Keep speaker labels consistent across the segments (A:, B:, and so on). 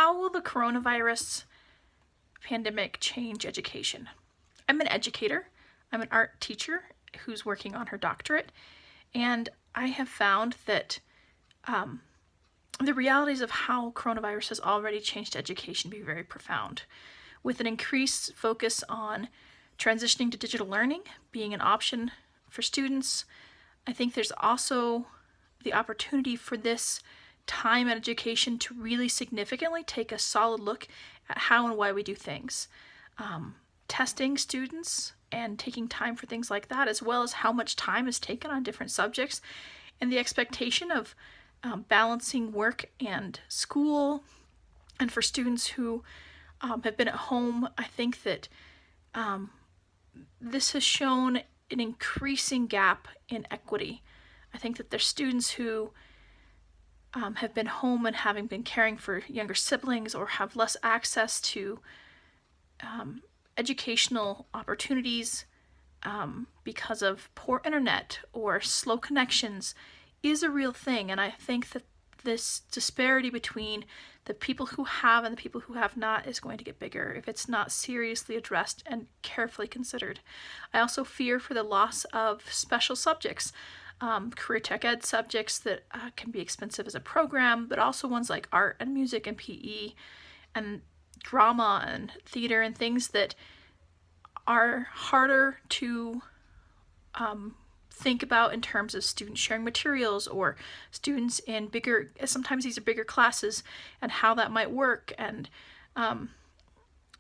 A: how will the coronavirus pandemic change education? I'm an educator. I'm an art teacher who's working on her doctorate, and I have found that the realities of how coronavirus has already changed education be very profound, with an increased focus on transitioning to digital learning being an option for students. I think there's also the opportunity for this time in education to really significantly take a solid look at how and why we do things. Testing students and taking time for things like that, as well as how much time is taken on different subjects, and the expectation of balancing work and school. And for students who have been at home, I think that this has shown an increasing gap in equity. I think that there's students who have been home and having been caring for younger siblings or have less access to educational opportunities because of poor internet or slow connections is a real thing. And I think that this disparity between the people who have and the people who have not is going to get bigger if it's not seriously addressed and carefully considered. I also fear for the loss of special subjects, career tech ed subjects that can be expensive as a program, but also ones like art and music and PE and drama and theater and things that are harder to think about in terms of students sharing materials or students in bigger, sometimes these are bigger classes, and how that might work, and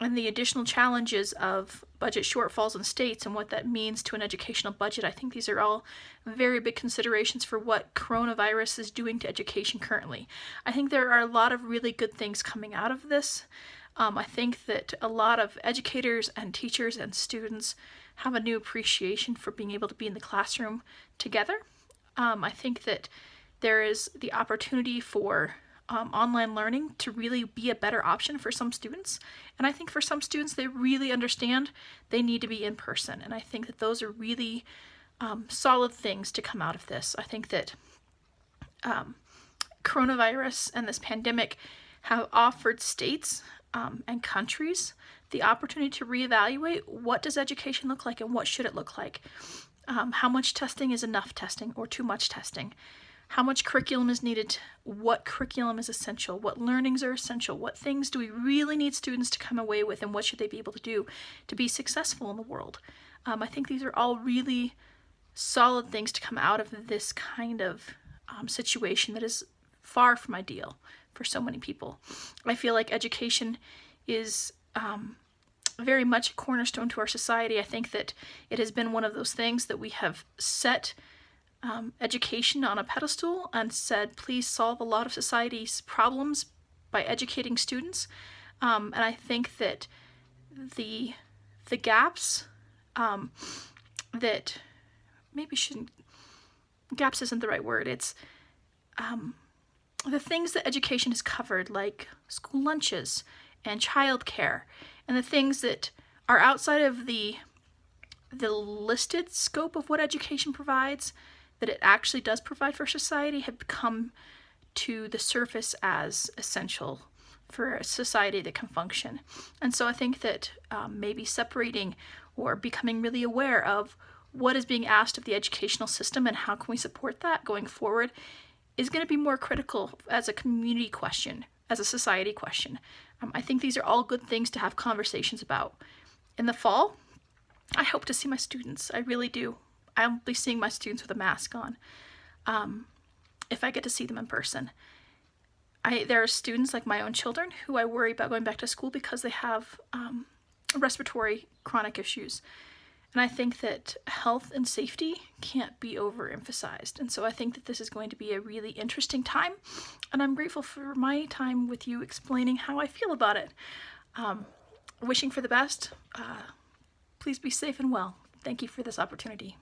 A: the additional challenges of budget shortfalls in states and what that means to an educational budget. I think these are all very big considerations for what coronavirus is doing to education currently. I think there are a lot of really good things coming out of this. I think that a lot of educators and teachers and students have a new appreciation for being able to be in the classroom together. I think that there is the opportunity for online learning to really be a better option for some students. And I think for some students, they really understand they need to be in person. And I think that those are really solid things to come out of this. I think that coronavirus and this pandemic have offered states and countries the opportunity to reevaluate what does education look like and what should it look like. How much testing is enough testing or too much testing? How much curriculum is needed? What curriculum is essential? What learnings are essential? What things do we really need students to come away with, and what should they be able to do to be successful in the world? I think these are all really solid things to come out of this kind of situation that is far from ideal for so many people. I feel like education is very much a cornerstone to our society. I think that it has been one of those things that we have set education on a pedestal and said, please solve a lot of society's problems by educating students. And I think that the gaps that maybe shouldn't, gaps isn't the right word. It's the things that education has covered, like school lunches and childcare, and the things that are outside of the listed scope of what education provides, that it actually does provide for society, have come to the surface as essential for a society that can function. And so I think that maybe separating or becoming really aware of what is being asked of the educational system and how can we support that going forward is going to be more critical as a community question, as a society question. I think these are all good things to have conversations about. In the fall, I hope to see my students. I really do. I'll be seeing my students with a mask on, if I get to see them in person. There are students like my own children who I worry about going back to school because they have respiratory chronic issues. And I think that health and safety can't be overemphasized. And so I think that this is going to be a really interesting time. And I'm grateful for my time with you explaining how I feel about it. Wishing for the best. Please be safe and well. Thank you for this opportunity.